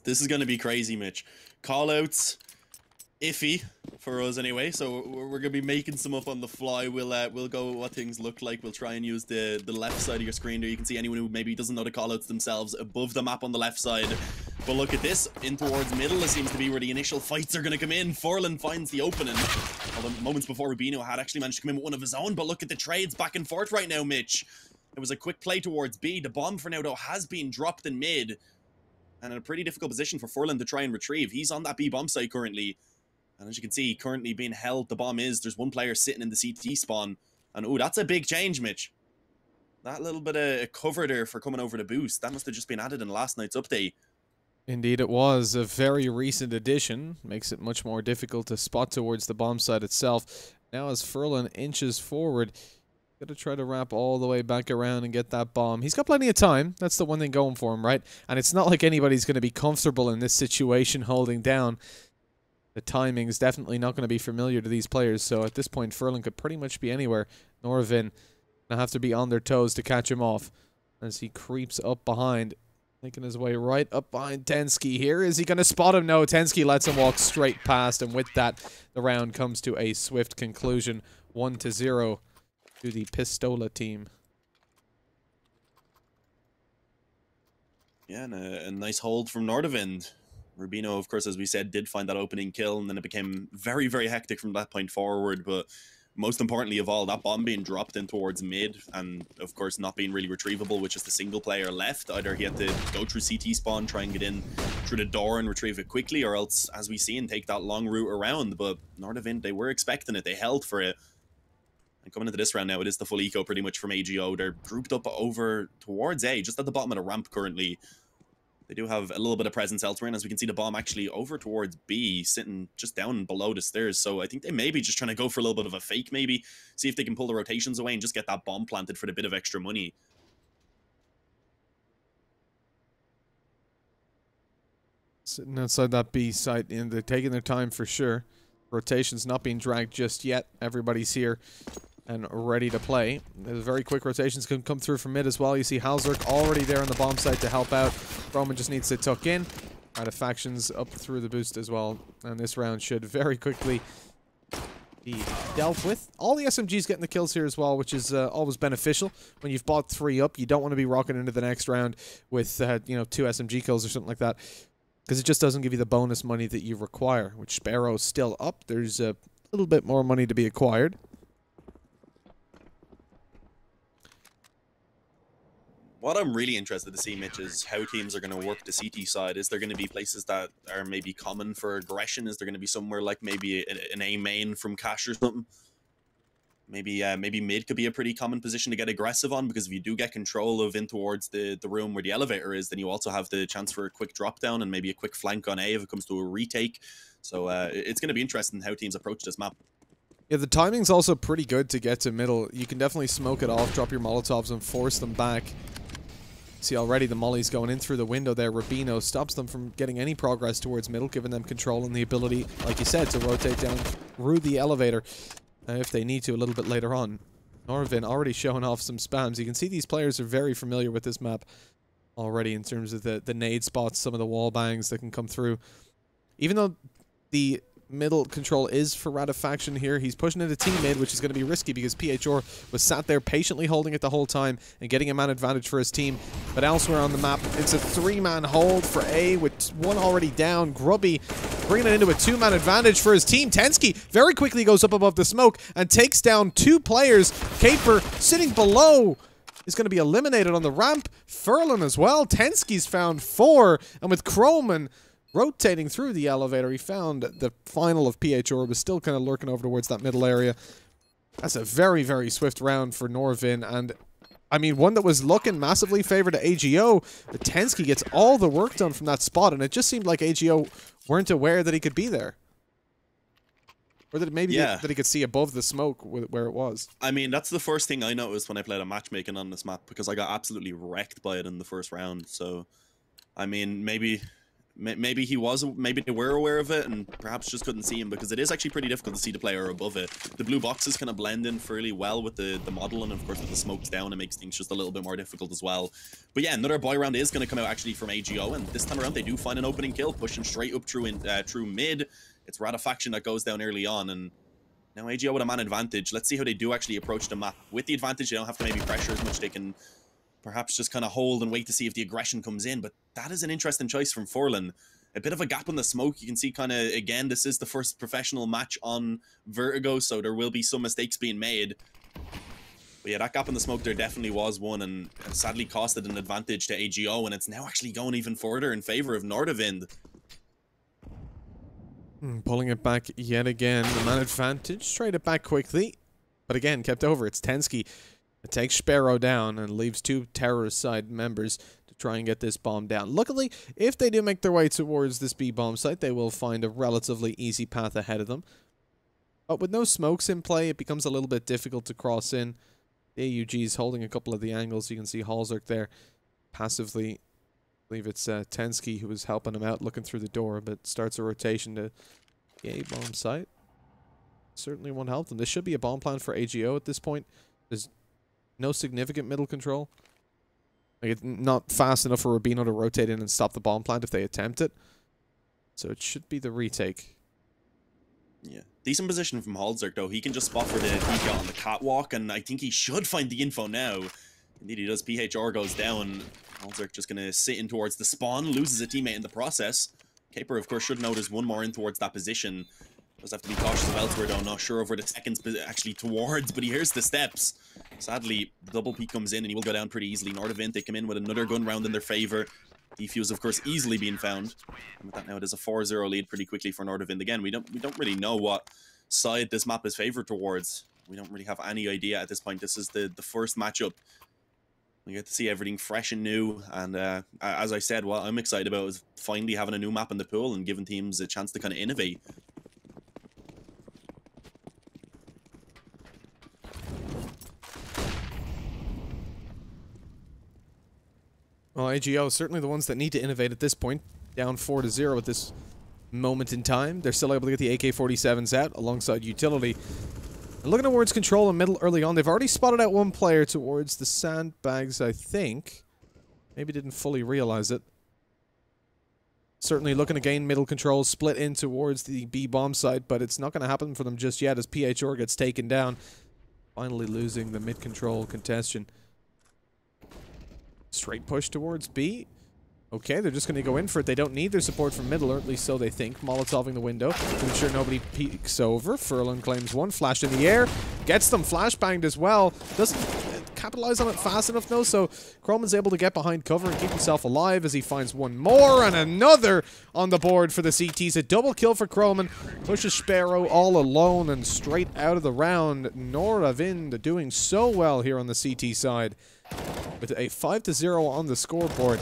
This is going to be crazy, Mitch. Callouts, iffy for us anyway. So we're going to be making some up on the fly. We'll go with what things look like. We'll try and use the left side of your screen there. You can see anyone who maybe doesn't know the callouts themselves above the map on the left side. But look at this, in towards middle. It seems to be where the initial fights are going to come in. Furlan finds the opening. Although moments before, Rubino had actually managed to come in with one of his own. But look at the trades back and forth right now, Mitch. It was a quick play towards B. The bomb for now, though, has been dropped in mid. And in a pretty difficult position for Furlan to try and retrieve. He's on that B bomb site currently. And as you can see, currently being held, the bomb is. There's one player sitting in the CT spawn. And oh, that's a big change, Mitch. That little bit of cover there for coming over the boost. That must have just been added in last night's update. Indeed, it was a very recent addition. Makes it much more difficult to spot towards the bomb site itself. Now as Furlan inches forward, got to try to wrap all the way back around and get that bomb. He's got plenty of time. That's the one thing going for him, right? And it's not like anybody's going to be comfortable in this situation holding down. The timing is definitely not going to be familiar to these players. So at this point, Furlan could pretty much be anywhere. Nordavind going to have to be on their toes to catch him off as he creeps up behind. Making his way right up behind Tensky here. Is he going to spot him? No, Tensky lets him walk straight past. And with that, the round comes to a swift conclusion. 1-0 to the Pistola team. Yeah, and a nice hold from Nordavind. Rubino, of course, as we said, did find that opening kill. And then it became very, very hectic from that point forward. But most importantly of all, that bomb being dropped in towards mid and, of course, not being really retrievable with just a single player left. Either he had to go through CT spawn, try and get in through the door and retrieve it quickly, or else, as we see, and take that long route around. But Nordavind, they were expecting it. They held for it. And coming into this round now, it is the full eco pretty much from AGO. They're grouped up over towards A, just at the bottom of the ramp currently. They do have a little bit of presence elsewhere, and as we can see, the bomb actually over towards B, sitting just down below the stairs. So I think they may be just trying to go for a little bit of a fake, maybe. See if they can pull the rotations away and just get that bomb planted for the bit of extra money. Sitting outside that B site, and they're taking their time for sure. Rotation's not being dragged just yet. Everybody's here and ready to play. There's very quick rotations can come through from mid as well. You see Halzerk already there on the bomb site to help out. Roman just needs to tuck in. Factions up through the boost as well. And this round should very quickly be dealt with. All the SMGs getting the kills here as well, which is always beneficial. When you've bought 3 up, you don't want to be rocking into the next round with, you know, 2 SMG kills or something like that. Because it just doesn't give you the bonus money that you require, which Sparrow's still up. There's a little bit more money to be acquired. What I'm really interested to see, Mitch, is how teams are going to work the CT side. Is there going to be places that are maybe common for aggression? Is there going to be somewhere like maybe an A main from Cash or something? Maybe mid could be a pretty common position to get aggressive on, because if you do get control of in towards the room where the elevator is, then you also have the chance for a quick drop down and maybe a quick flank on A if it comes to a retake. So it's going to be interesting how teams approach this map. Yeah, the timing's also pretty good to get to middle. You can definitely smoke it off, drop your Molotovs, and force them back. See already the molly's going in through the window there. Rubino stops them from getting any progress towards middle, giving them control and the ability, like you said, to rotate down through the elevator if they need to a little bit later on. Nordavind already showing off some spams. You can see these players are very familiar with this map already in terms of the nade spots, some of the wall bangs that can come through. Even though the middle control is for Ratifaction here, he's pushing into team mid, which is going to be risky because PHR was sat there patiently holding it the whole time and getting a man advantage for his team. But elsewhere on the map, it's a 3-man hold for A with 1 already down. Grubby bringing it into a 2-man advantage for his team. Tensky very quickly goes up above the smoke and takes down 2 players. Caper sitting below is going to be eliminated on the ramp. Furlan as well. Tensky's found 4, and with Croman rotating through the elevator, he found the final of PHR, was still kind of lurking over towards that middle area. That's a very, very swift round for Nordavind, and I mean, one that was looking massively favored to AGO, but Tensky gets all the work done from that spot, and it just seemed like AGO weren't aware that he could be there. Or that maybe that he could see above the smoke where it was. I mean, that's the first thing I noticed when I played a matchmaking on this map, because I got absolutely wrecked by it in the first round. So, I mean, maybe Maybe maybe they were aware of it and perhaps just couldn't see him, because it is actually pretty difficult to see the player above it. The blue boxes kind of blend in fairly well with the model, and of course with the smokes down, it makes things just a little bit more difficult as well. But yeah, another buy round is going to come out actually from AGO, and this time around they do find an opening kill, pushing straight up through mid. It's Ratifaction that goes down early on, and now AGO with a man advantage. Let's see how they do actually approach the map. With the advantage, they don't have to maybe pressure as much. They can perhaps just kind of hold and wait to see if the aggression comes in. But that is an interesting choice from Furlan. A bit of a gap in the smoke. You can see kind of, again, this is the first professional match on Vertigo, so there will be some mistakes being made. But yeah, that gap in the smoke there definitely was one, and sadly costed an advantage to AGO, and it's now actually going even further in favor of Nordavind. Pulling it back yet again. The man advantage. Trade it back quickly. But again, kept over. It's Tensky. It takes Sparrow down and leaves two terrorist side members to try and get this bomb down. Luckily, if they do make their way towards this B bomb site, they will find a relatively easy path ahead of them. But with no smokes in play, it becomes a little bit difficult to cross in. The AUG's holding a couple of the angles. You can see Halzerk there passively. I believe it's Tensky who was helping him out looking through the door, but starts a rotation to the A bomb site. Certainly won't help them. This should be a bomb plan for AGO at this point. There's no significant middle control. Like, it's not fast enough for Rubino to rotate in and stop the bomb plant if they attempt it. So it should be the retake. Yeah. Decent position from Halzerk, though. He can just spot for the Pika on the catwalk, and I think he should find the info now. Indeed, he does. PHR goes down. Halzerk just going to sit in towards the spawn, loses a teammate in the process. Caper, of course, should know there's one more in towards that position. Does have to be cautious of elsewhere, though. Not sure of where the second's actually towards, but he hears the steps. Sadly, double peak comes in, and he will go down pretty easily. Nordavind, they come in with another gun round in their favor. Defuse, of course, easily being found. And with that now, it is a 4-0 lead pretty quickly for Nordavind. Again, we don't really know what side this map is favored towards. We don't really have any idea at this point. This is the first matchup. We get to see everything fresh and new, and as I said, what I'm excited about is finally having a new map in the pool and giving teams a chance to kind of innovate. Well, AGO certainly the ones that need to innovate at this point. Down 4-0 at this moment in time. They're still able to get the AK-47s out alongside utility. And looking towards control and middle early on, they've already spotted out one player towards the sandbags, I think. Maybe didn't fully realize it. Certainly looking to gain middle control, split in towards the B bomb site, but it's not going to happen for them just yet as PHR gets taken down. Finally losing the mid control contention. Straight push towards B. Okay, they're just going to go in for it. They don't need their support from middle, or at least so they think. Molotoving the window to ensure nobody peeks over. Furlan claims one. Flashed in the air. Gets them flashbanged as well. Doesn't capitalize on it fast enough, though, so Croman's able to get behind cover and keep himself alive as he finds one more and another on the board for the CTs. A double kill for Croman. Pushes Sparrow all alone and straight out of the round. Nordavind doing so well here on the CT side with a 5-0 on the scoreboard.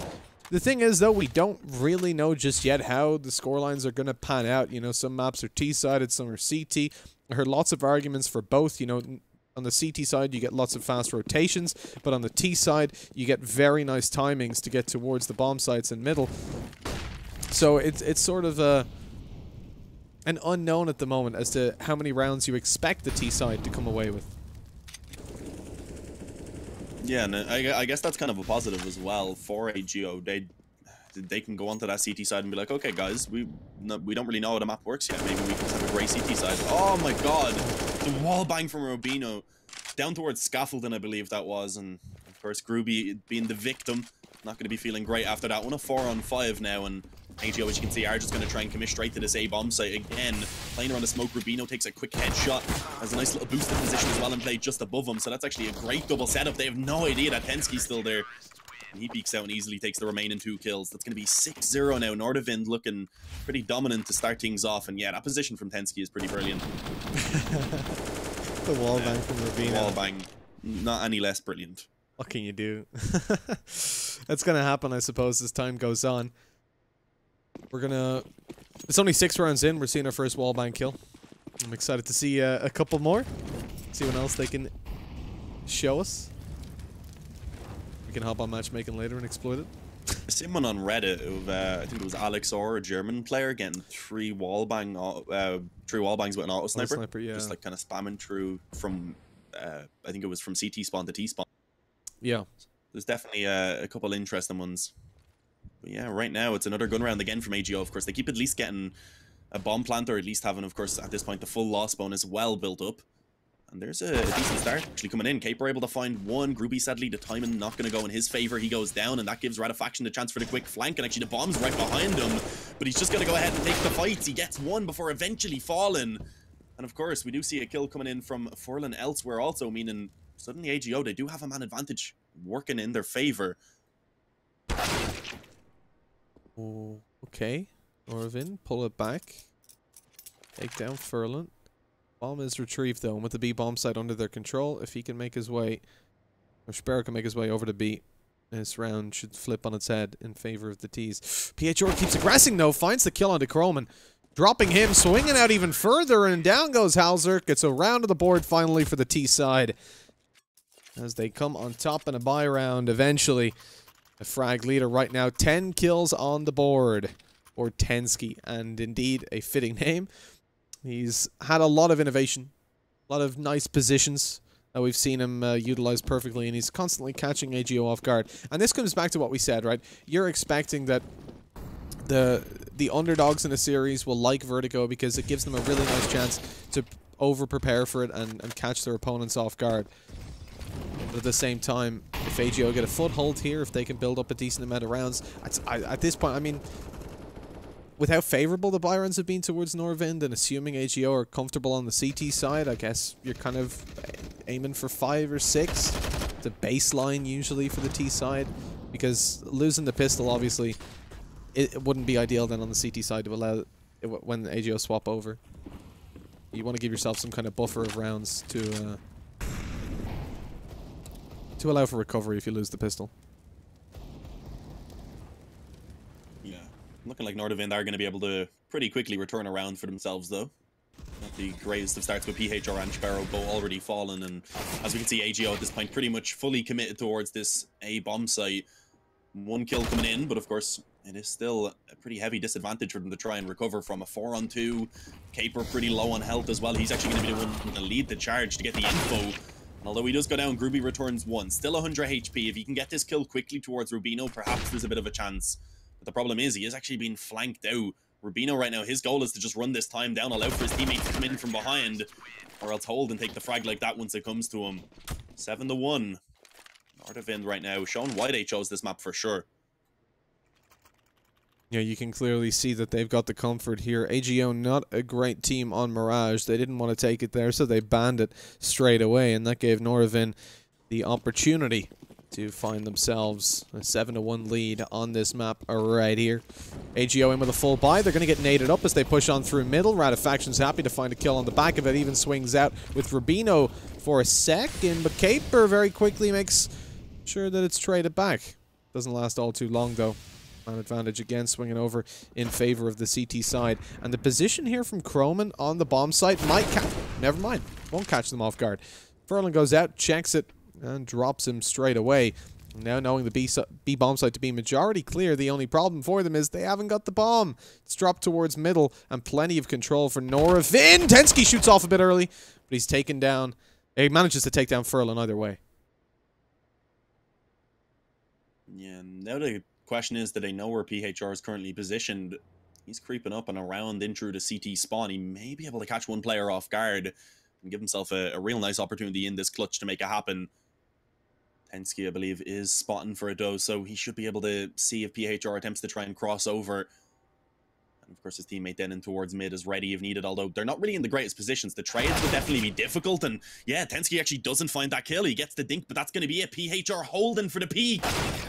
The thing is, though, we don't really know just yet how the scorelines are going to pan out. You know, some maps are T-sided, some are CT. I heard lots of arguments for both. You know, on the CT side, you get lots of fast rotations, but on the T side, you get very nice timings to get towards the bomb sites in middle. So it's sort of an unknown at the moment as to how many rounds you expect the T side to come away with. Yeah, and I guess that's kind of a positive as well for AGO. They can go onto that CT side and be like, okay, guys, we don't really know how the map works yet. Maybe we can have a great CT side. Oh my god, the wall bang from Rubino down towards scaffolding, I believe that was, and of course Groovy being the victim, not going to be feeling great after that one. A 4-on-5 now, and AGO, as you can see, are just going to try and commit straight to this A bomb site again. Playing around the smoke, Rubino takes a quick headshot. Has a nice little boosted position as well and play just above him. So that's actually a great double setup. They have no idea that Tensky's still there. And he peeks out and easily takes the remaining 2 kills. That's going to be 6-0 now. Nordavind looking pretty dominant to start things off. And yeah, that position from Tensky is pretty brilliant. The wall bang from Rubino. Wall bang. Not any less brilliant. What can you do? That's going to happen, I suppose, as time goes on. We're gonna... It's only 6 rounds in. We're seeing our first wallbang kill. I'm excited to see a couple more. See what else they can show us. We can hop on matchmaking later and exploit it. seen one on Reddit of I think it was Alex or a German player getting three wall bangs with an auto sniper, Yeah. just like kind of spamming through from I think it was from CT spawn to T spawn. Yeah. There's definitely a couple interesting ones. But yeah, right now it's another gun round again from AGO. Of course, they keep at least getting a bomb plant, or at least having, of course, at this point, the full loss bonus well built up. And there's a decent start actually coming in. Caper able to find one. Groupie, sadly, the timing not going to go in his favor. He goes down, and that gives Ratifaction the chance for the quick flank. And actually, the bomb's right behind him. But he's just going to go ahead and take the fights. He gets one before eventually falling. And of course, we do see a kill coming in from Furlan elsewhere also, meaning suddenly AGO, they do have a man advantage working in their favor. Oh, okay. Nordavind, pull it back. Take down Furlan. Bomb is retrieved though, and with the B bomb site under their control, if he can make his way, or Sparrow can make his way over to B, this round should flip on its head in favor of the T's. PHR keeps aggressing though, finds the kill onto Croman. Dropping him, swinging out even further, and down goes Halzerk. It's a round of the board finally for the T side. As they come on top in a buy round eventually. The frag leader right now, 10 kills on the board. Or Tensky, and indeed a fitting name. He's had a lot of innovation, a lot of nice positions that we've seen him utilize perfectly, and he's constantly catching AGO off guard. And this comes back to what we said, right? You're expecting that the underdogs in a series will like Vertigo because it gives them a really nice chance to over-prepare for it and catch their opponents off guard. But at the same time, if AGO get a foothold here, if they can build up a decent amount of rounds, at this point, I mean, with how favorable the buy runs have been towards Nordavind, and assuming AGO are comfortable on the CT side, I guess you're kind of aiming for 5 or 6. The baseline usually for the T side, because losing the pistol, obviously, it wouldn't be ideal then on the CT side to allow it when AGO swap over. You want to give yourself some kind of buffer of rounds to allow for recovery if you lose the pistol. Yeah, looking like Nordavind are going to be able to pretty quickly return around for themselves, though. Not the greatest of starts with PHR and Sparrow both already fallen, and as we can see, AGO at this point pretty much fully committed towards this A bomb site. 1 kill coming in, but of course, it is still a pretty heavy disadvantage for them to try and recover from. A 4-on-2. Caper pretty low on health as well. He's actually going to be the one to lead the charge to get the info. And although he does go down, Groovy returns 1. Still 100 HP. If he can get this kill quickly towards Rubino, perhaps there's a bit of a chance. But the problem is, he is actually being flanked out. Rubino right now, his goal is to just run this time down, allow for his teammate to come in from behind, or else hold and take the frag like that once it comes to him. 7-1. Nordavind right now, showing why they chose this map for sure. Yeah, you can clearly see that they've got the comfort here. AGO not a great team on Mirage. They didn't want to take it there, so they banned it straight away, and that gave Nordavind the opportunity to find themselves a 7-1 lead on this map right here. AGO in with a full buy. They're going to get naded up as they push on through middle. Radifaction's happy to find a kill on the back of it. Even swings out with Rubino for a second, but Caper very quickly makes sure that it's traded back. Doesn't last all too long, though. Man advantage again, swinging over in favor of the CT side. And the position here from Croman on the bomb site might catch... Never mind. Won't catch them off guard. Furlan goes out, checks it, and drops him straight away. Now knowing the B bomb site to be majority clear, the only problem for them is they haven't got the bomb. It's dropped towards middle, and plenty of control for Nordavind. Tensky shoots off a bit early, but he's taken down... He manages to take down Furlan either way. Yeah, now the question is, do they know where PHR is currently positioned? He's creeping up and around in through the CT spawn. He may be able to catch one player off guard and give himself a real nice opportunity in this clutch to make it happen. Tensky, I believe, is spotting for a dose, so he should be able to see if PHR attempts to try and cross over. And of course, his teammate then in towards mid is ready if needed, although they're not really in the greatest positions. The trades would definitely be difficult, and yeah, Tensky actually doesn't find that kill. He gets the dink, but that's going to be it. PHR holding for the peak.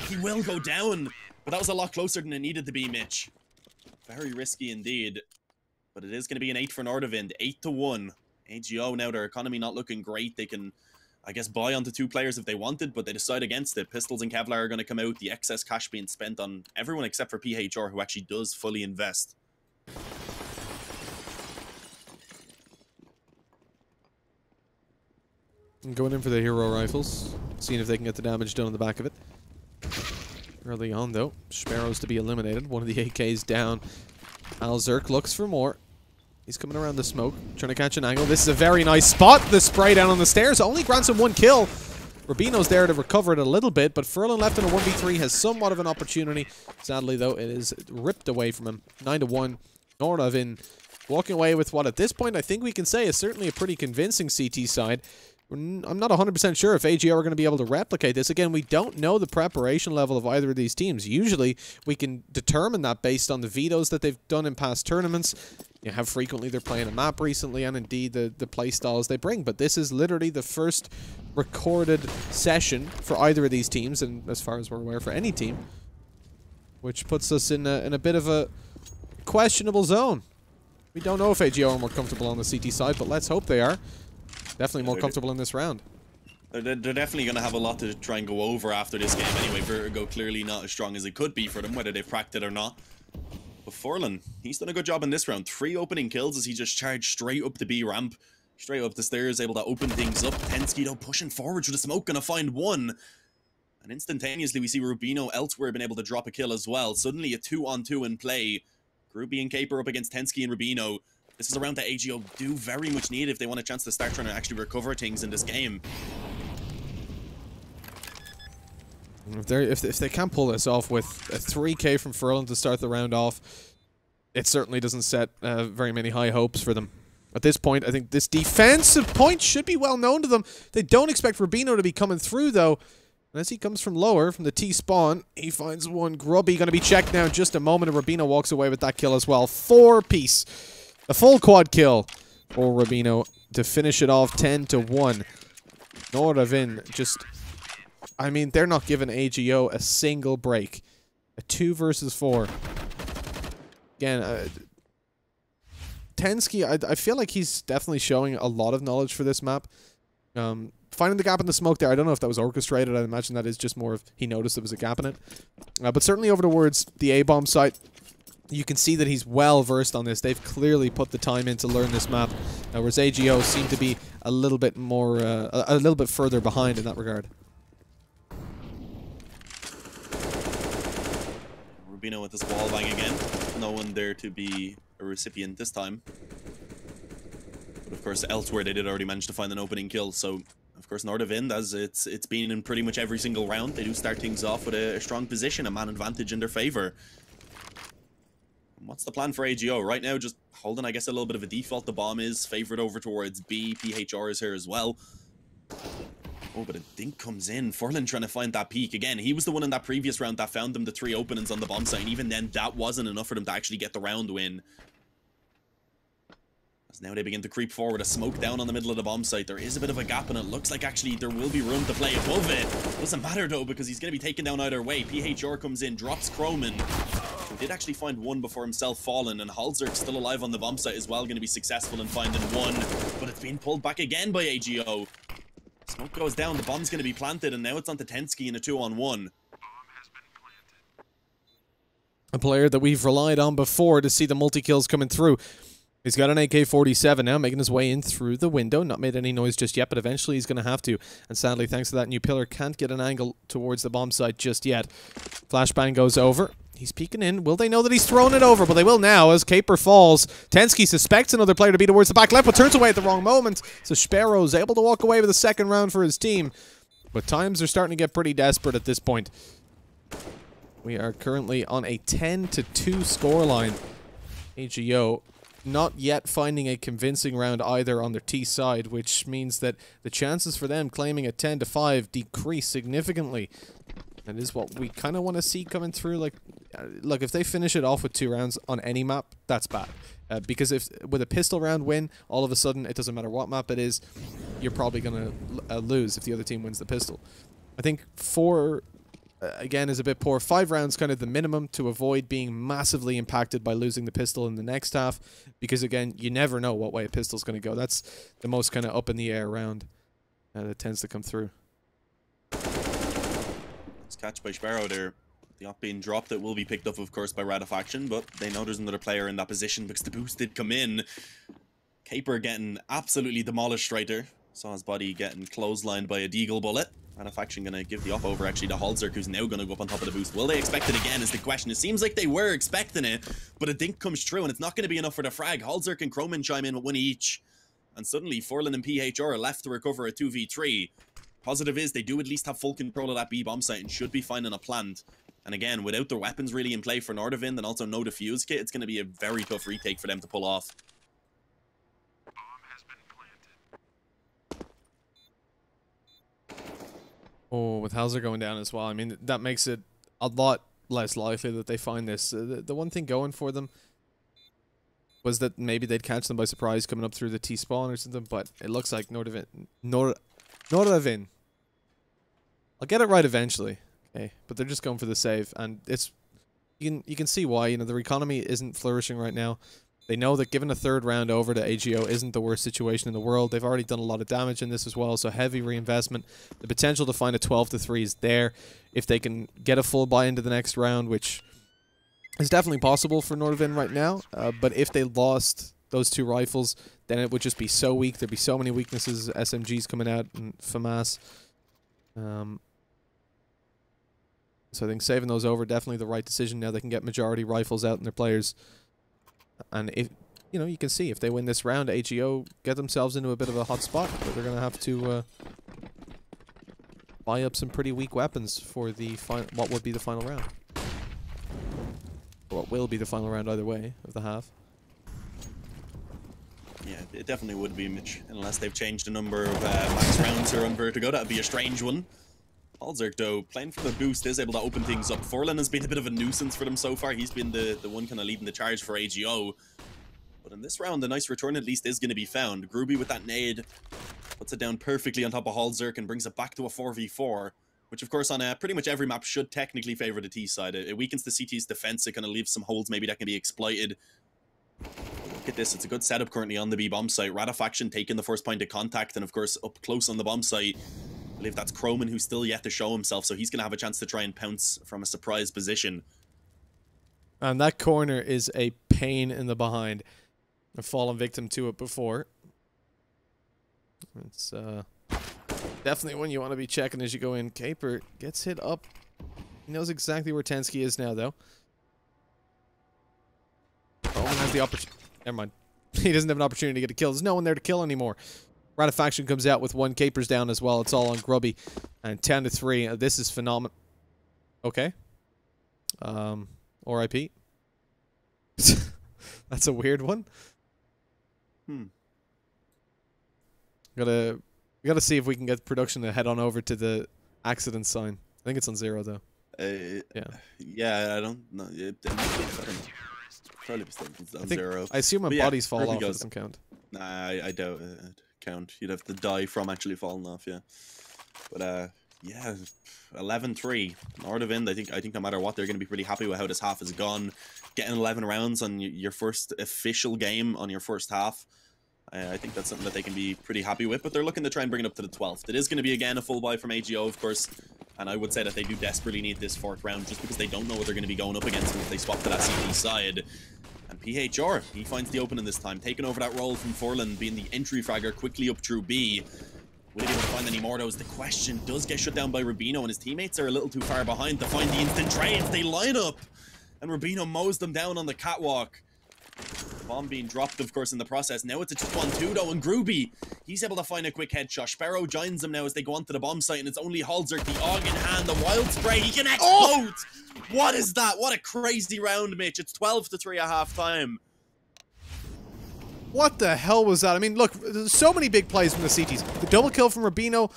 He will go down, but that was a lot closer than it needed to be, Mitch. Very risky indeed, but it is going to be an 8 for Nordavind. 8-1. AGO now, their economy not looking great. They can, I guess, buy onto 2 players if they wanted, but they decide against it. Pistols and Kevlar are going to come out. The excess cash being spent on everyone except for PHR, who actually does fully invest. Going in for the hero rifles, seeing if they can get the damage done on the back of it. Early on, though, Sparrow's to be eliminated. One of the AKs down. Alzerk looks for more. He's coming around the smoke, trying to catch an angle. This is a very nice spot. The spray down on the stairs only grants him 1 kill. Rubino's there to recover it a little bit, but Furlan left in a 1v3 has somewhat of an opportunity. Sadly, though, it is ripped away from him. 9-1. Nordavind walking away with what, at this point, I think we can say is certainly a pretty convincing CT side. I'm not 100% sure if AGO are going to be able to replicate this. Again, we don't know the preparation level of either of these teams. Usually, we can determine that based on the vetoes that they've done in past tournaments, how frequently they're playing a map recently, and indeed the play styles they bring. But this is literally the first recorded session for either of these teams, and as far as we're aware, for any team, which puts us in a bit of a questionable zone. We don't know if AGO are more comfortable on the CT side, but let's hope they are. Definitely more comfortable in this round. They're definitely going to have a lot to try and go over after this game. Anyway, Vertigo clearly not as strong as it could be for them, whether they've cracked it or not. But Furlan, he's done a good job in this round. 3 opening kills as he just charged straight up the B ramp, straight up the stairs, able to open things up. Tensky, though, pushing forward through the smoke, going to find 1. And instantaneously, we see Rubino elsewhere been able to drop a kill as well. Suddenly, a 2-on-2 in play. Groupie and Caper up against Tensky and Rubino. This is a round that AGO do very much need if they want a chance to start trying to actually recover things in this game. If they can't pull this off with a 3k from Furlan to start the round off, it certainly doesn't set very many high hopes for them. At this point, I think this defensive point should be well known to them. They don't expect Rubino to be coming through, though. And as he comes from lower, from the T-spawn, he finds 1. Grubby going to be checked now in just a moment, and Rubino walks away with that kill as well. 4-piece. A full quad kill for Rubino to finish it off 10-1. Nordavind just... I mean, they're not giving AGO a single break. A 2 versus 4. Again, Tensky, I feel like he's definitely showing a lot of knowledge for this map. Finding the gap in the smoke there, I don't know if that was orchestrated. I imagine that is just more of he noticed there was a gap in it. But certainly over towards the A-bomb site, you can see that he's well versed on this. They've clearly put the time in to learn this map, whereas AGO seem to be a little bit more, a little bit further behind in that regard. Rubino with this wall bang again. No one there to be a recipient this time. But of course, elsewhere they did already manage to find an opening kill. So, of course, Nordavind, as it's been in pretty much every single round, they do start things off with a strong position, a man advantage in their favor. What's the plan for AGO? Right now, just holding, I guess, a little bit of a default. The bomb is favored over towards B. PHR is here as well. Oh, but a dink comes in. Furlan trying to find that peak. Again, he was the one in that previous round that found them the 3 openings on the bomb site. And even then, that wasn't enough for them to actually get the round win. As now they begin to creep forward. A smoke down on the middle of the bomb site. There is a bit of a gap, and it looks like actually there will be room to play above it. Doesn't matter, though, because he's going to be taken down either way. PHR comes in, drops Croman. He did actually find 1 before himself fallen, and Halzerk still alive on the bomb site as well, going to be successful in finding 1. But it's been pulled back again by AGO. Smoke goes down, the bomb's going to be planted, and now it's on to Tensky in a 2-on-1. A player that we've relied on before to see the multi-kills coming through. He's got an AK-47 now, making his way in through the window. Not made any noise just yet, but eventually he's going to have to. And sadly, thanks to that new pillar, can't get an angle towards the bomb site just yet. Flashbang goes over. He's peeking in. Will they know that he's thrown it over? But they will now as Caper falls. Tensky suspects another player to be towards the back left, but turns away at the wrong moment. So Sparrow's able to walk away with a 2nd round for his team. But times are starting to get pretty desperate at this point. We are currently on a 10-2 scoreline. AGO not yet finding a convincing round either on their T side, which means that the chances for them claiming a 10-5 decrease significantly. That is what we kind of want to see coming through. Like, look, if they finish it off with 2 rounds on any map, that's bad. Because if with a pistol round win, all of a sudden, it doesn't matter what map it is, you're probably going to lose if the other team wins the pistol. I think 4, again, is a bit poor. 5 rounds kind of the minimum to avoid being massively impacted by losing the pistol in the next half. Because, again, you never know what way a pistol's going to go. That's the most kind of up in the air round that tends to come through. Catch by Sparrow there. The op being dropped, it will be picked up, of course, by Ratifaction, but they know there's another player in that position because the boost did come in. Caper getting absolutely demolished right there. Saw his body getting clotheslined by a deagle bullet. Radafaction going to give the up over actually to Halzerk, who's now going to go up on top of the boost. Will they expect it again is the question. It seems like they were expecting it, but a dink comes true, and it's not going to be enough for the frag. Halzerk and Croman chime in with one each, and suddenly Forlan and PHR are left to recover a 2v3. Positive is they do at least have full control of that B bomb site and should be finding a plant. And again, without their weapons really in play for Nordavind and also no defuse kit, it's going to be a very tough retake for them to pull off. Oh, with Hauser going down as well, I mean, that makes it a lot less likely that they find this. The one thing going for them was that maybe they'd catch them by surprise coming up through the T-spawn or something, but it looks like Nordavind. I'll get it right eventually, okay? But they're just going for the save, and it's you can see why. You know, their economy isn't flourishing right now. They know that giving a third round over to AGO isn't the worst situation in the world. They've already done a lot of damage in this as well, so heavy reinvestment. The potential to find a 12-3 is there if they can get a full buy into the next round, which is definitely possible for Nordavind right now. But if they lost those 2 rifles, then it would just be so weak. There'd be so many weaknesses, SMGs coming out, and FAMAS. So I think saving those over, definitely the right decision. Now they can get majority rifles out in their players. And if, you know, you can see if they win this round, AGO get themselves into a bit of a hot spot. But they're going to have to buy up some pretty weak weapons for the what would be the final round. Or what will be the final round either way of the half. Yeah, it definitely would be, Mitch. Unless they've changed the number of max rounds here on Vertigo. That would be a strange one. Halzerk, though, playing for the boost, is able to open things up. Forlan has been a bit of a nuisance for them so far. He's been the one kind of leading the charge for AGO. But in this round, a nice return at least is going to be found. Groovy with that nade puts it down perfectly on top of Halzerk and brings it back to a 4v4. Which, of course, on pretty much every map should technically favor the T side. It weakens the CT's defense. It kind of leaves some holes maybe that can be exploited. Look at this. It's a good setup currently on the B bomb site. Radafaction taking the first point of contact. And, of course, up close on the bomb site, I believe that's Croman, who's still yet to show himself, so he's going to have a chance to try and pounce from a surprise position. And that corner is a pain in the behind. I've fallen victim to it before. It's definitely one you want to be checking as you go in. Caper gets hit up. He knows exactly where Tensky is now, though. Croman has the opportunity. Never mind. He doesn't have an opportunity to get a kill. There's no one there to kill anymore. Radafaction comes out with 1. Capers down as well. It's all on Grubby. And 10-3. This is phenomenal. Okay. RIP. That's a weird one. We gotta see if we can get production to head on over to the accident sign. I think it's on 0 though. Yeah, I don't know. Probably it's on 0. I assume when bodies fall off, it doesn't count. Nah, I doubt it count. You'd have to die from actually falling off, yeah. But yeah, 11-3. Nordavind, I think no matter what, they're going to be pretty happy with how this half has gone. Getting 11 rounds on your first official game on your first half, I think that's something that they can be pretty happy with. But they're looking to try and bring it up to the 12th. It is going to be, again, a full buy from AGO, of course. And I would say that they do desperately need this 4th round just because they don't know what they're going to be going up against if they swap to that CT side. And PHR, he finds the opening this time, taking over that role from Forlan, being the entry fragger quickly up through B. Will he be able to find any more of those? The question does get shut down by Rubino, and his teammates are a little too far behind to find the instant trades. They line up, and Rubino mows them down on the catwalk. Bomb being dropped, of course, in the process. Now it's a 2-on-2, though, and Groovy, he's able to find a quick headshot. Sparrow joins him now as they go onto the bomb site, and it's only Halzerk, the AUG in hand, the wild spray. He can explode! Oh! What is that? What a crazy round, Mitch. It's 12-3 at half-time. What the hell was that? I mean, look, there's so many big plays from the CTs. The double kill from Rubino,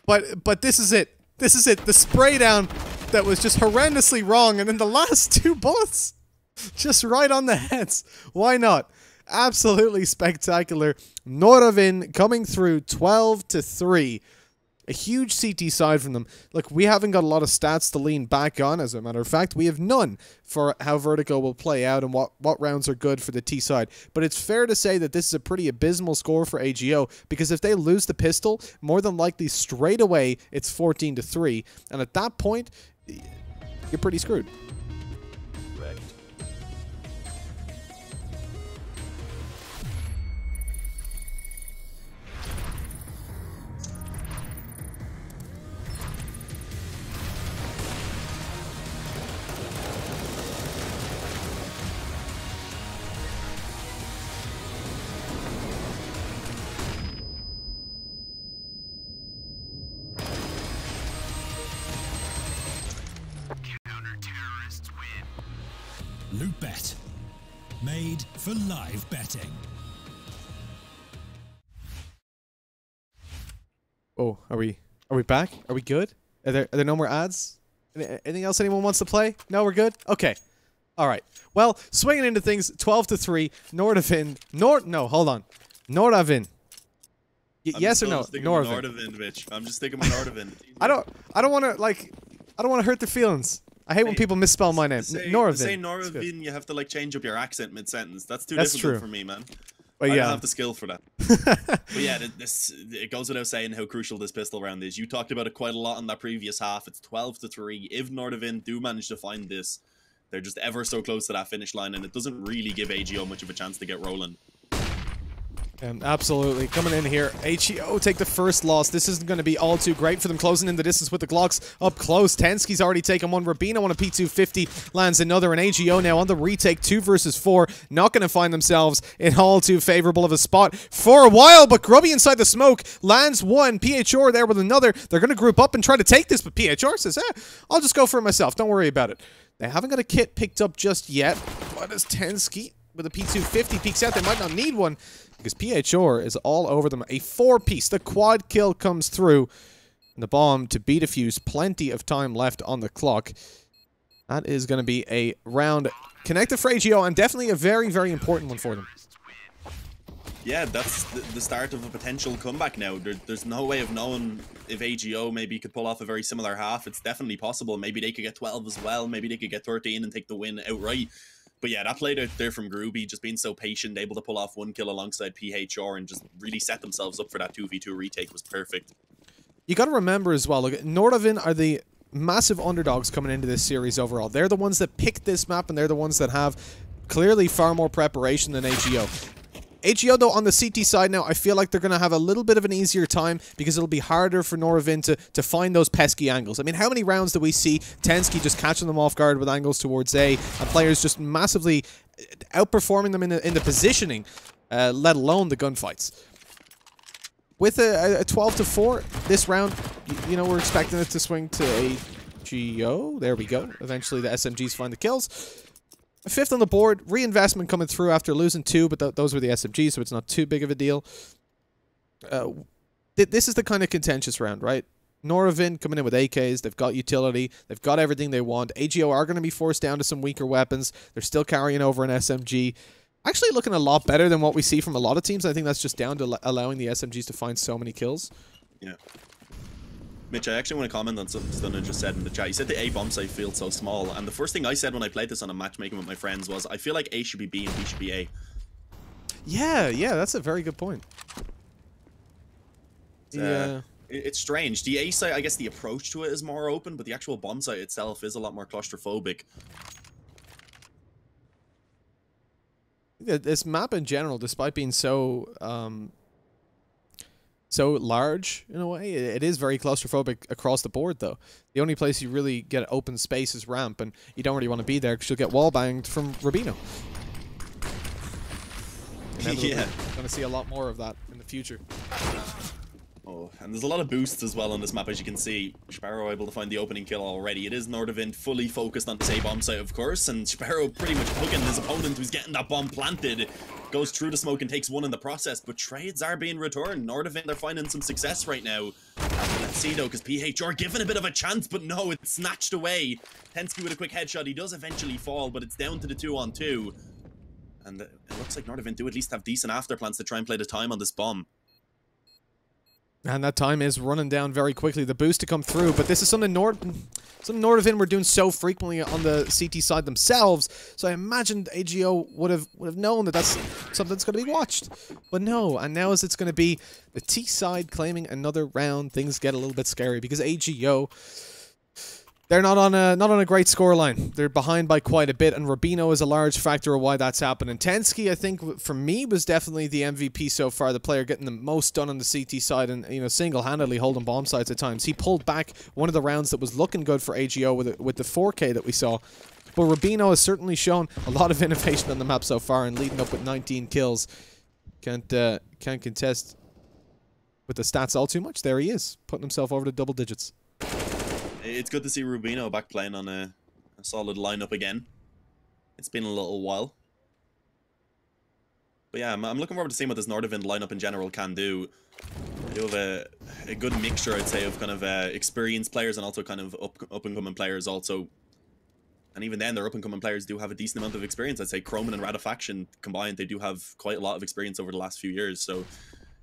but this is it. This is it. The spray down that was just horrendously wrong, and then the last 2 bullets just right on the heads. Why not? Absolutely spectacular. Nordavind coming through 12-3. A huge CT side from them. Look, we haven't got a lot of stats to lean back on. As a matter of fact, we have none for how Vertigo will play out and what rounds are good for the T side. But it's fair to say that this is a pretty abysmal score for AGO, because if they lose the pistol, more than likely straight away it's 14-3. And at that point, you're pretty screwed. Bet. Made for live betting. Oh, are we back? Are we good? Are there no more ads? Anything else anyone wants to play? No, we're good? Okay. All right. Well, swinging into things, 12-3, Nordavind. No, hold on. Nordavind. Yes or no? Nordavind, bitch. I'm just sticking with Nordavind. I don't want to hurt their feelings. I hate when people misspell my name. Nordavind. Say Nordavind, you have to like change up your accent mid-sentence. That's too difficult for me, man. But I don't have the skill for that. But yeah, it goes without saying how crucial this pistol round is. You talked about it quite a lot in that previous half. It's 12-3. If Nordavind do manage to find this, they're just ever so close to that finish line, and it doesn't really give AGO much of a chance to get rolling. Absolutely. Coming in here, HEO take the first loss. This isn't going to be all too great for them, closing in the distance with the Glocks up close. Tensky's already taken one. Rubino on a P250 lands another, and AGO now on the retake 2 versus 4. Not going to find themselves in all too favorable of a spot for a while, but Grubby inside the smoke lands one. PHR there with another. They're going to group up and try to take this, but PHR says, I'll just go for it myself. Don't worry about it. They haven't got a kit picked up just yet. What is Tensky with a P250 peeks out? They might not need one, because PHR is all over them. A 4-piece. The quad kill comes through. And the bomb to be defused. Plenty of time left on the clock. That is going to be a round connected for AGO, and definitely a very, very important one for them. Yeah, that's the start of a potential comeback now. There's no way of knowing if AGO maybe could pull off a very similar half. It's definitely possible. Maybe they could get 12 as well. Maybe they could get 13 and take the win outright. But yeah, that play out there from Groovy, just being so patient, able to pull off one kill alongside PHR and just really set themselves up for that 2v2 retake was perfect. You got to remember as well, look, Nordavind are the massive underdogs coming into this series overall. They're the ones that picked this map, and they're the ones that have clearly far more preparation than AGO. AGO, though, on the CT side now, I feel like they're going to have a little bit of an easier time because it'll be harder for Nordavind to find those pesky angles. I mean, how many rounds do we see Tensky just catching them off guard with angles towards A, and players just massively outperforming them in the positioning, let alone the gunfights? With a 12-4 this round, you know, we're expecting it to swing to AGO. There we go. Eventually, the SMGs find the kills. A 5th on the board, reinvestment coming through after losing 2, but those were the SMGs, so it's not too big of a deal. This is the kind of contentious round, right? Nordavind coming in with AKs, they've got utility, they've got everything they want. AGO are going to be forced down to some weaker weapons. They're still carrying over an SMG. Actually looking a lot better than what we see from a lot of teams. I think that's just down to allowing the SMGs to find so many kills. Yeah. Mitch, I actually want to comment on something Stunner just said in the chat. He said the A bomb site feels so small, and the first thing I said when I played this on a matchmaking with my friends was, I feel like A should be B and B should be A. Yeah, that's a very good point. It's strange. The A site, I guess the approach to it is more open, but the actual bomb site itself is a lot more claustrophobic. This map in general, despite being so large in a way, it is very claustrophobic across the board, though. The only place you really get open space is ramp, and you don't really want to be there because you'll get wall banged from Rubino. Yeah, going to see a lot more of that in the future. Oh, and there's a lot of boosts as well on this map, as you can see. Sparrow able to find the opening kill already. It is Nordavind fully focused on this A bomb site, of course, and Sparrow pretty much hugging his opponent who's getting that bomb planted. Goes through the smoke and takes one in the process, but trades are being returned. Nordavind are finding some success right now. Let's see though, because PHR given a bit of a chance, but no, it's snatched away. Tensky with a quick headshot. He does eventually fall, but it's down to the 2-on-2. And it looks like Nordavind do at least have decent after plans to try and play the time on this bomb. And that time is running down very quickly. The boost to come through, but this is something Nordavind were doing so frequently on the CT side themselves. So I imagined AGO would have known that that's something that's going to be watched. But no, and now as it's going to be the T side claiming another round, things get a little bit scary because AGO, they're not on a great scoreline. They're behind by quite a bit, and Rubino is a large factor of why that's happening. Tensky, I think, for me, was definitely the MVP so far. The player getting the most done on the CT side, and single-handedly holding bomb sites at times. He pulled back one of the rounds that was looking good for AGO with the 4K that we saw. But Rubino has certainly shown a lot of innovation on the map so far, and leading up with 19 kills. Can't contest with the stats all too much. There he is, putting himself over to double digits. It's good to see Rubino back playing on a solid lineup again. It's been a little while. But yeah, I'm looking forward to seeing what this Nordavind lineup in general can do. They do have a good mixture, I'd say, of kind of experienced players and also kind of up-and-coming players also. And even then, their up-and-coming players do have a decent amount of experience. I'd say Chroman and Radifaction combined, they do have quite a lot of experience over the last few years. So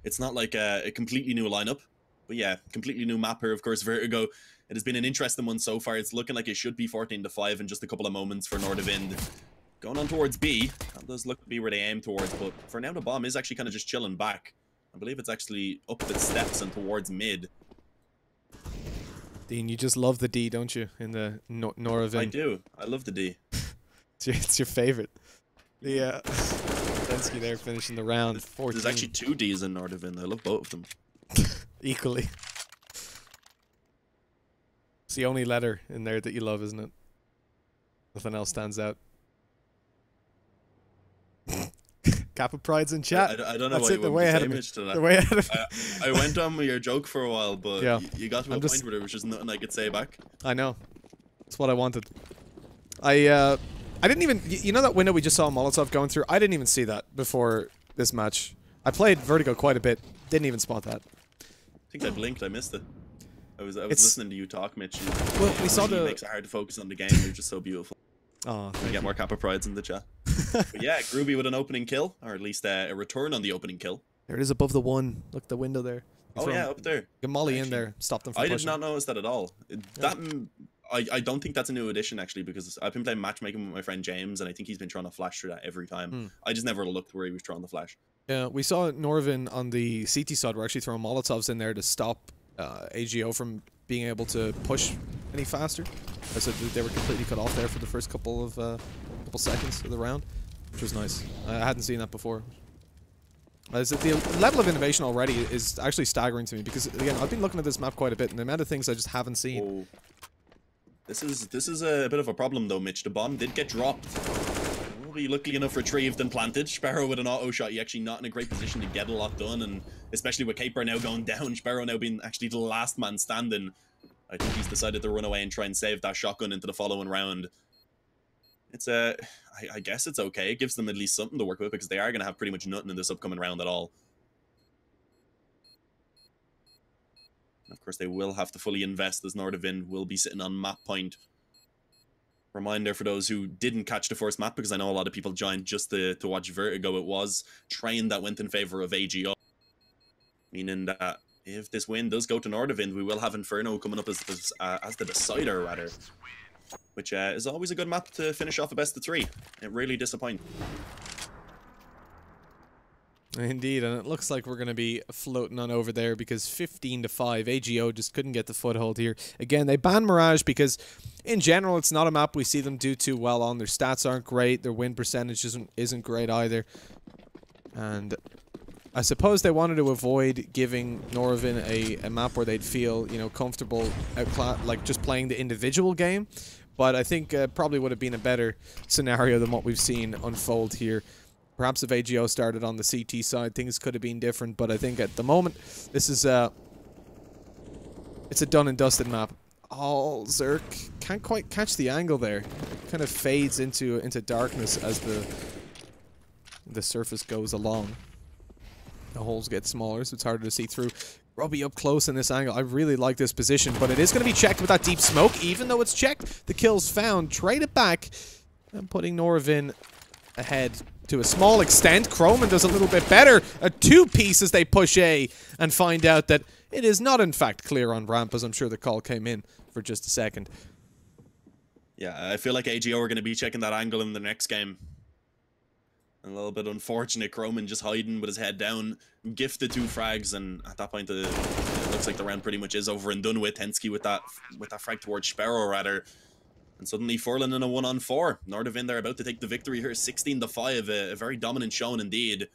it's not like a completely new lineup. But yeah, completely new map here, of course, Vertigo. It has been an interesting one so far. It's looking like it should be 14-5 in just a couple of moments for Nordavind. Going on towards B. That does look to be where they aim towards, but for now the bomb is actually kind of just chilling back. I believe it's actually up the steps and towards mid. Dean, you just love the D, don't you, in the Nordavind? I do. I love the D. It's your favorite. The Densky there finishing the round. 14. There's actually 2 Ds in Nordavind. I love both of them. Equally. It's the only letter in there that you love, isn't it? Nothing else stands out. Kappa Pride's in chat. I don't know That's why it, you went image to that. The way ahead of I went on with your joke for a while, but yeah. you got to a point where there was just nothing I could say back. I know. That's what I wanted. I didn't even... You know that window we just saw Molotov going through? I didn't even see that before this match. I played Vertigo quite a bit. Didn't even spot that. I think I blinked. I missed it. I was listening to you talk, Mitch. Well, we saw the... It makes it hard to focus on the game. You're just so beautiful. Oh, we get more Kappa Prides in the chat. But yeah, Groovy with an opening kill, or at least a return on the opening kill. There it is above the one. Look at the window there. Oh yeah, up there. Get Molly in there. Stop them from I pushing. did not notice that at all. I don't think that's a new addition actually, because I've been playing matchmaking with my friend James, and I think he's been trying to flash through that every time. I just never looked where he was trying to flash. Yeah, we saw Nordavind on the CT side. We're actually throwing Molotovs in there to stop AGO from being able to push any faster. So they were completely cut off there for the first couple seconds of the round, which was nice. I hadn't seen that before. The level of innovation already is actually staggering to me, because again, I've been looking at this map quite a bit, and the amount of things I just haven't seen. Oh. This is a bit of a problem though, Mitch. The bomb did get dropped. Will be luckily enough retrieved and planted. Sparrow with an auto shot. You're actually not in a great position to get a lot done, and especially with Caper now going down, Sparrow now being actually the last man standing. I think he's decided to run away and try and save that shotgun into the following round. It's I guess it's okay. It gives them at least something to work with, because they are going to have pretty much nothing in this upcoming round at all. And of course, they will have to fully invest, as Nordavind will be sitting on map point. Reminder for those who didn't catch the first map, because I know a lot of people joined just to watch Vertigo. It was train that went in favor of AGO, meaning that if this win does go to Nordavind, we will have Inferno coming up as the decider, rather. Which is always a good map to finish off a best of 3. It really disappoints. Indeed, and it looks like we're going to be floating on over there, because 15-5, AGO just couldn't get the foothold here. Again, they banned Mirage because, in general, it's not a map we see them do too well on. Their stats aren't great, their win percentage isn't great either. And I suppose they wanted to avoid giving Nordavind a map where they'd feel, you know, comfortable like just playing the individual game. But I think probably would have been a better scenario than what we've seen unfold here. Perhaps if AGO started on the CT side, things could have been different. But I think at the moment, this is it's a done and dusted map. Oh, Zerk can't quite catch the angle there. Kind of fades into darkness as the surface goes along. The holes get smaller, so it's harder to see through. Robbie up close in this angle. I really like this position, but it is going to be checked with that deep smoke. Even though it's checked, the kill's found. Trade it back. And putting Nordavind ahead to a small extent. Chroman does a little bit better. A 2-piece as they push A and find out that it is not, in fact, clear on ramp, as I'm sure the call came in for just a second. Yeah, I feel like AGO are going to be checking that angle in the next game. A little bit unfortunate, Chroman just hiding with his head down, gifted 2 frags, and at that point it looks like the round pretty much is over and done with. Hensky with that frag towards Sparrow, rather. And suddenly Furlan in a 1-on-4. Nordavind are about to take the victory here, 16-5, a very dominant showing indeed.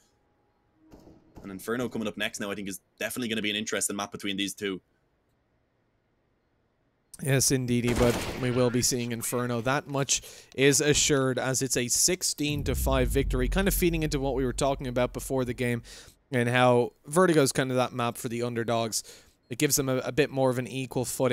And Inferno coming up next now, I think, is definitely going to be an interesting map between these two. Yes, indeedy, but we will be seeing Inferno. That much is assured, as it's a 16-5 victory, kind of feeding into what we were talking about before the game and how Vertigo's kind of that map for the underdogs. It gives them a bit more of an equal footing.